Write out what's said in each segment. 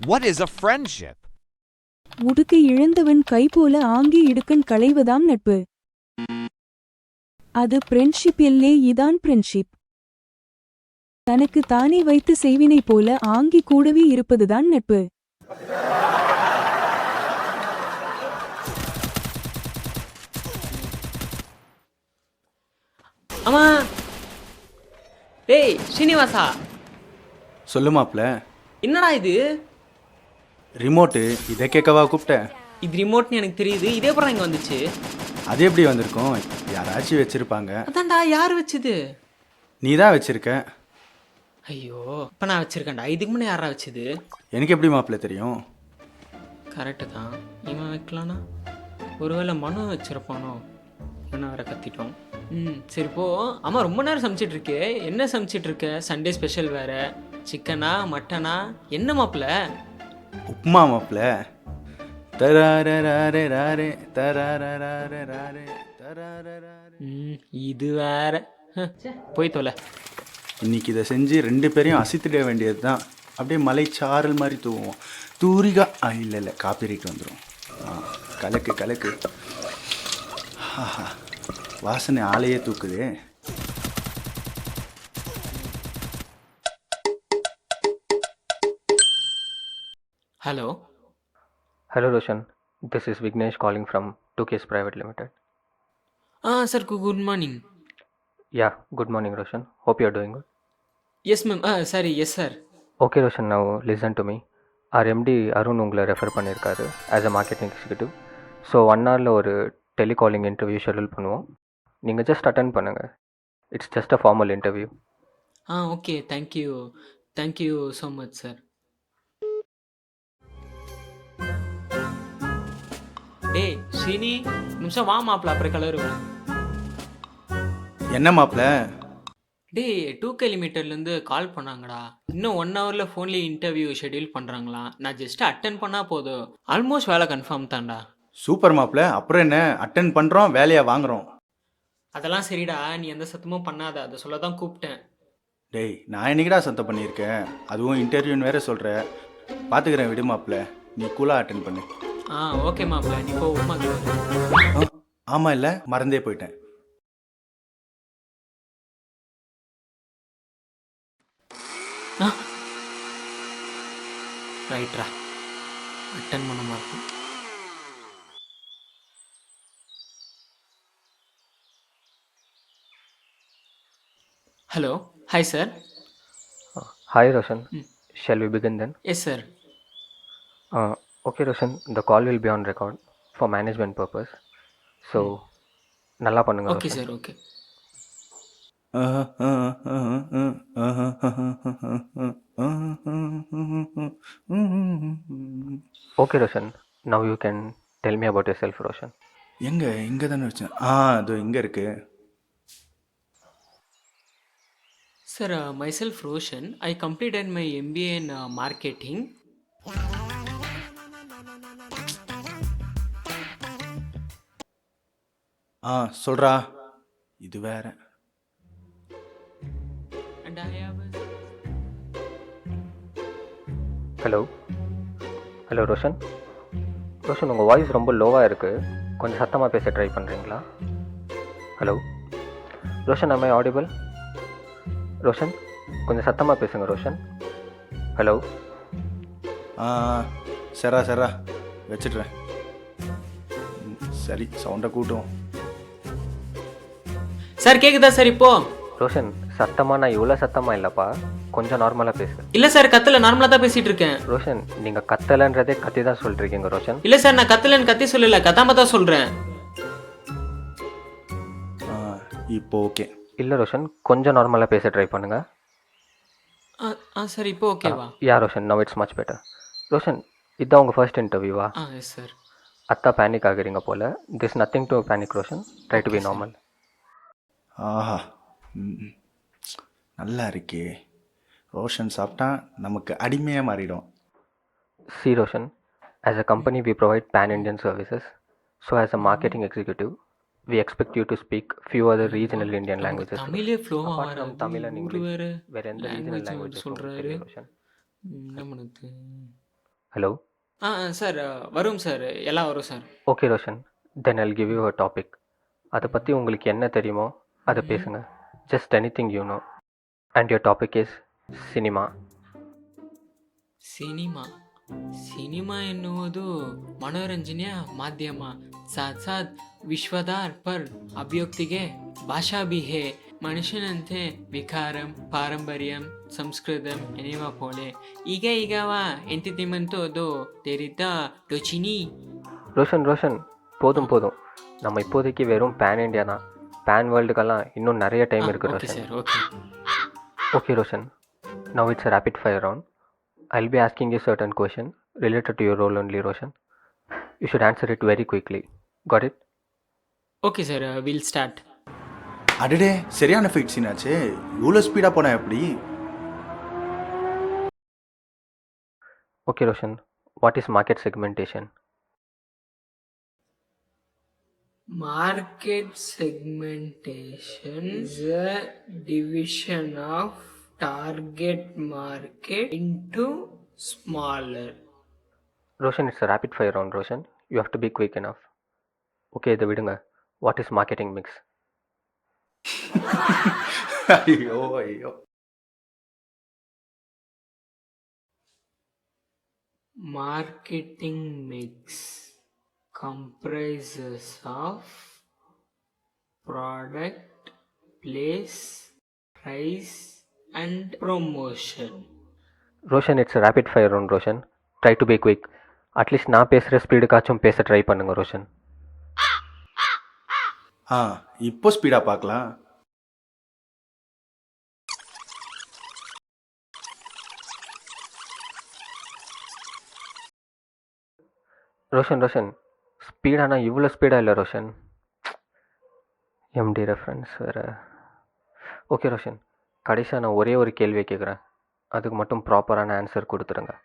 What is a friendship? உடுக்கை இழந்தவன் கைபோல ஆங்கி இடுக்கண் களைவதாம் நட்பு. அது ஃப்ரெண்ட்ஷிப் இல்லே, இதான் ஃப்ரெண்ட்ஷிப். தனக்கு தானே வைத்து செய்வினை போல ஆங்கி கூடவே இருப்பதுதான் நட்பு. அம்மா, டேய் ஸ்ரீனிவாசா, சொல்லு மாப்ள. என்னடா இது? ரிமோட்டு இதை கேட்கவா கூப்பிட்ட? இது ரிமோட்னு எனக்கு தெரியுது, இதே அப்புறம் இங்கே வந்துச்சு. அது எப்படி வந்திருக்கும்? யாராச்சும் வச்சிருப்பாங்க. அதான்டா, யார் வச்சுது? நீ தான் வச்சிருக்க. ஐயோ, இப்போ நான் வச்சிருக்கேன்டா. இதுக்கு முன்னே யாரா வச்சுது? எனக்கு எப்படி மாப்ள தெரியும்? கரெக்டு தான், இவன் வைக்கலானா? ஒருவேளை மனு வச்சிருப்பானோ? இவனை வேற கத்திட்டோம். சரி போ. அம்மா, ரொம்ப நேரம் சமைச்சிட்டு இருக்கே, என்ன சமைச்சிட்டு இருக்க? சண்டே ஸ்பெஷல் வேற. சிக்கனா மட்டனா என்ன மாப்பிள்ள? உப்புமா மாப்ள. தராரே ராரே தராரே ராரே தராரே. இது வேற. போய் தொலை. இன்னைக்கு இதை செஞ்சு 2 பேரையும் அசித்திட வேண்டியது தான். அப்படியே மலைச்சாரல் மாதிரி தூவோம். தூரிகா இல்லை காப்பிரைட் வந்துடும். கலக்கு கலக்கு. வாசனை ஆளையே தூக்குதே. Hello. Hello Roshan, this is Vignesh calling from 2Ks Private Limited. Sir, good morning. Yeah, good morning Roshan. Hope you are doing good. Yes ma'am. Sorry, yes sir. Okay Roshan, now listen to me. Our MD Arun உங்களை refer பண்ணியிருக்காரு as a marketing executive. So 1 hourல ஒரு telecalling interview schedule பண்ணுவோம். நீங்கள் just attend பண்ணுங்கள். It's just a formal interview. Okay, thank you so much sir. டேய் ஸ்ரீனி, நிமிஷம் வா மாப்பிள்ள, அப்புறம் கலருவேன். என்ன மாப்ள? டேய் 2K லிமிட்டட்லேருந்து கால் பண்ணாங்கடா. இன்னும் 1 ஹவரில் ஃபோன்லேயே இன்டர்வியூ ஷெடியூல் பண்ணுறாங்களாம். நான் ஜஸ்ட் அட்டன் பண்ணால் போதும். ஆல்மோஸ்ட் வேலை கன்ஃபார்ம் தான்டா. சூப்பர் மாப்ள. அப்புறம் என்ன, அட்டன் பண்ணுறோம், வேலையை வாங்குறோம். அதெல்லாம் சரிடா, நீ எந்த சத்தமும் பண்ணாத, அதை சொல்ல தான் கூப்பிட்டேன். டேய், நான் என்னைக்கிடா சத்தம் பண்ணியிருக்கேன்? அதுவும் இன்டர்வியூன்னு வேற சொல்கிற. பார்த்துக்கிறேன், விடு மாப்ள. நீ கூலாக அட்டன் பண்ணு. ஓகே மாப்பிள்ள, நீ போ. உமா கலரு. ஆமாம், இல்லை மறந்தே போயிட்டேன். ரைட்ரா, அட்டன் பண்ண மாட்டேன். Hello. Hi sir. Hi Roshan, shall we begin then? Yes sir. Okay Roshan, the call will be on record for management purpose. So நல்லா பண்ணுங்க. Okay Roshan. Sir, okay. Okay Roshan, now you can tell me about yourself Roshan. இங்கே தானே வச்சேன். அது இங்கே இருக்கு. Sir, myself Roshan. I completed my MBA in marketing. சொல்கிறா. இது வேற. And I have hello Roshan. Roshan, உங்கள் வாய்ஸ் ரொம்ப லோவாக இருக்குது. கொஞ்சம் சத்தமாக பேச ட்ரை பண்ணுறீங்களா? Hello Roshan, am I audible? Roshan, கொஞ்சம் சத்தமாக பேசுங்க ரோஷன். ஹலோ. சரா வச்சிட்றேன். சரி, சவுண்டை கூட்டும். சார் கேக்குதா சார் இப்போ? ரோஷன், சத்தமாக நான் இவ்வளோ சத்தமாக இல்லைப்பா, கொஞ்சம் நார்மலாக பேசு. இல்ல சார், கத்தல, நார்மலா தான் பேசிட்டு இருக்கேன். ரோஷன், நீங்கள் கத்தலைன்றதே கத்தி தான் சொல்லிருக்கீங்க ரோஷன். இல்ல சார், நான் கத்தலன்னு கத்தி சொல்லல, கத்தாம தான் சொல்றேன். இப்போ ஓகே. இல்லை ரோஷன், கொஞ்சம் நார்மலாக பேச ட்ரை பண்ணுங்க. சார் இப்போ ஓகேவா? Yeah Roshan, now it's much better. Roshan, இதுதான் உங்கள் ஃபர்ஸ்ட் இன்டர்வியூவா? Yes sir. அத்தா பேனிக் ஆகுறீங்க போல. This nothing to panic Roshan, try to be normal. ஆஹா, நல்லா இருக்கே. ரோஷன் சாப்பிட்டா நமக்கு அடிமையாக மாறிடும். See Roshan, as a company we provide pan-Indian services. So as a marketing executive, we expect you to speak few other regional Indian languages. தமிழே ஃப்ளோவா Apart from Tamil and English, வேற வேற எந்த regional languages சொல்றாரு. ரோஷன்? என்ன பண்ணுது? ஹலோ. சார் வரும் sir, எல்லாம் வரும் sir. Okay Roshan, then I'll give you a topic. அதை பற்றி உங்களுக்கு என்ன தெரியுமோ அதை பேசுங்க. Just anything you know. And your topic is cinema. Cinema ಎನ್ನುವುದು ಮನೋರಂಜನೆಯ ಮಾಧ್ಯಮ. ಸಾಥ್ ಸಾಥ್ ವಿಶ್ವದ ಪರ್ ಅಭಿವ್ಯಕ್ತಿಗೆ ಭಾಷಾ भी है. ಮನುಷ್ಯನಂತೆ ವಿಕಾರಂ ಪಾರಂಪರ್ಯಂ ಸಂಸ್ಕೃತಂ ಎನ್ನುವ ಪೋಲೆ ಈಗವ ಎಂಟರ್ಟೈನ್ಮೆಂಟ್ ಅದು தெரியுதா டொச்சினி. ரோஷன் போதும். நம்ம இப்போதைக்கு வெறும் பேன் இண்டியா தான். பேன் வேர்ல்டுக்கெல்லாம் இன்னும் நிறைய டைம் இருக்குது okay Roshan. Sir, okay. Okay Roshan, now it's a rapid fire round. I'll be asking you certain question related to your role only Roshan. You should answer it very quickly. Got it? Okay sir, will start. அடடே சரியான fight scene ஆச்சே. இவ்வளோ ஸ்பீடாக போனால் எப்படி? Okay Roshan, what is market segmentation? Market segmentation is a division of target market into smaller. Roshan, it's a rapid fire round Roshan. You have to be quick enough. Okay, இதை விடுங்க. What is marketing mix? ஐயோ. Marketing mix comprises of product, place, price and promotion. Roshan, it's a rapid fire round Roshan. Try to be quick. At least நான் பேசுகிற ஸ்பீடுக்காச்சும் பேச try பண்ணுங்க ரோஷன். இப்போ ஸ்பீடாக பார்க்கலாம். ரோஷன் ஸ்பீடானா இவ்வளோ ஸ்பீடாக இல்லை ரோஷன். எம்டி ரெஃபரன்ஸ் வேறு. ஓகே ரோஷன், கடைசியாக நான் ஒரே ஒரு கேள்வியை கேட்குறேன். அதுக்கு மட்டும் ப்ராப்பரான ஆன்சர் கொடுத்துருங்க.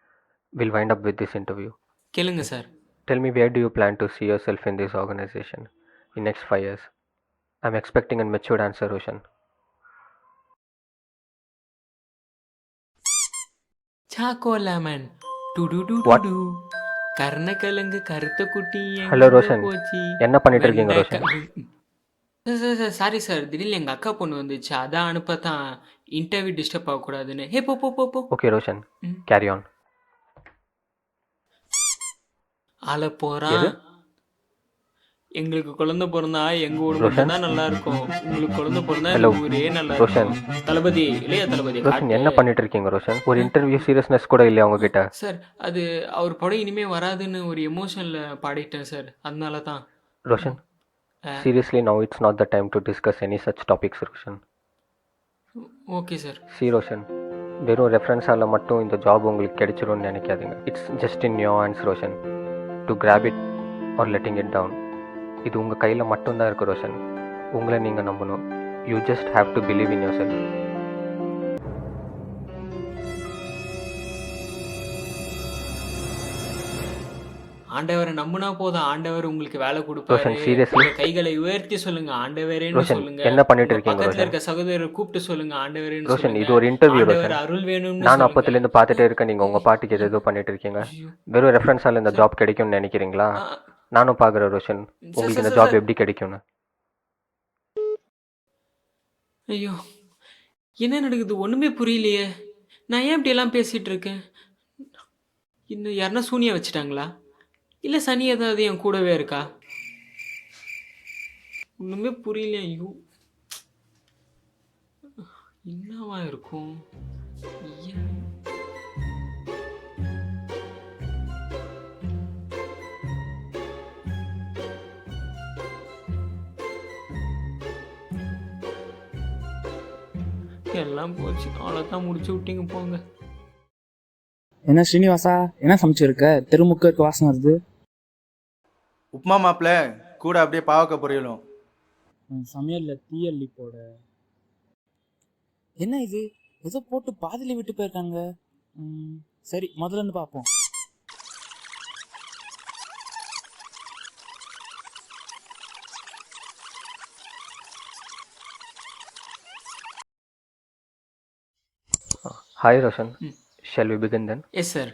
Will wind up with this interview. கேளுங்க sir. Tell me, where do you plan to see yourself in this organization in next 5 years? I'm expecting a matured answer, Roshan. சாக்கோ லெமன் What? கர்ணக்கிழங்கு கருத்த குட்டி Hello, Roshan. என்ன பண்ணிட்டு இருக்கீங்க Roshan? Sir sorry sir, திடீர்னு எங்கள் அக்கா பொண்ணு வந்துச்சு, அதான் அனுப்பத்தான் இன்டர்வியூ டிஸ்டர்ப் ஆகக்கூடாதுன்னு. ஹே போ. Okay, Roshan. Carry on. ஆள போறான். எங்களுக்கு குழந்தை பிறந்தா எங்க ஊர் மட்டும் தான் நல்லா இருக்கும். உங்களுக்கு குழந்தை பிறந்தா எங்க ஊரே நல்லா இருக்கும். தளபதி, இளைய தளபதி. ரோஷன், என்ன பண்ணிட்டு இருக்கீங்க ரோஷன்? ஒரு இன்டர்வியூ சீரியஸ்னஸ் கூட இல்லையா உங்ககிட்ட? சார், அது அவர் படம் இனிமே வராதுன்னு ஒரு எமோஷன்ல பாடிட்டேன் சார், அதனால தான். Roshan, seriously now it's not the time to discuss any such topics, Roshan. Okay sir. Roshan, வெறும் ரெஃபரன்ஸால் மட்டும் இந்த ஜாப் உங்களுக்கு கிடைச்சிரும்னு நினைக்காதீங்க. It's just in your hands Roshan, to grab it or letting it down. இது உங்கள் கையில் மட்டும்தான் இருக்குது ரோஷன். உங்களை நீங்கள் நம்பணும். You just have to believe in your self. ஆண்டவரை நம்பினா போதும், ஆண்டவர் உங்களுக்கு வேலை கொடுப்பாரு. ரோஷன், seriously? கைகளை உயர்த்தி சொல்லுங்க ஆண்டவரேன்னு ரோஷன், சொல்லுங்க. என்ன பண்ணிட்டு இருக்கீங்க பக்கத்துல ரோஷன்? இருக்க சகோதரரை கூப்பிட்டு சொல்லுங்க ஆண்டவரேன்னு ரோஷன், சொல்லுங்க. இது ஒரு இன்டர்வியூ ஆண்டவர் ரோஷன். அருள் வேணும்னு நான் சொல்லுங்க. அப்பத்துலேருந்து பார்த்துட்டே இருக்கேன், நீங்கள் உங்கள் பாட்டுக்கு எதோ பண்ணிட்டு இருக்கீங்க. வெறும் ரெஃபரன்ஸால் இந்த ஜாப் கிடைக்கும்னு நினைக்கிறீங்களா? நானும் பார்க்குறேன் ரோஷன், உங்களுக்கு இந்த ஜாப் எப்படி கிடைக்கும்னு. ஐயோ, என்ன நடக்குது ஒண்ணுமே புரியலையே. நான் ஏன் இப்படி எல்லாம் பேசிட்டு இருக்கேன்? இன்னும் யாருன்னா சூனியா வச்சுட்டாங்களா, இல்ல சனி ஏதாவது என் கூடவே இருக்கா? ஒண்ணுமே புரியல. ஐயோ, என்னவா இருக்கும்? ஏன்? எல்லாம் போச்சு, அவ்வளோதான், முடிச்சு விட்டீங்க போங்க. என்ன ஸ்ரீனிவாசா, என்ன சமைச்சிருக்க? தெருமுக்க இருக்க வாசனை வருது. உப்புமா மாப்பிள்ள கூட அப்படியே பாவக்காய் பொரியலும். சமையல்ல தீயள்ளி போட. என்ன இது, ஏதோ போட்டு பாதியில விட்டு போயிருக்காங்க. சரி, முதல்ல இருந்து பார்ப்போம். Hi Roshan, shall we begin then? Yes sir.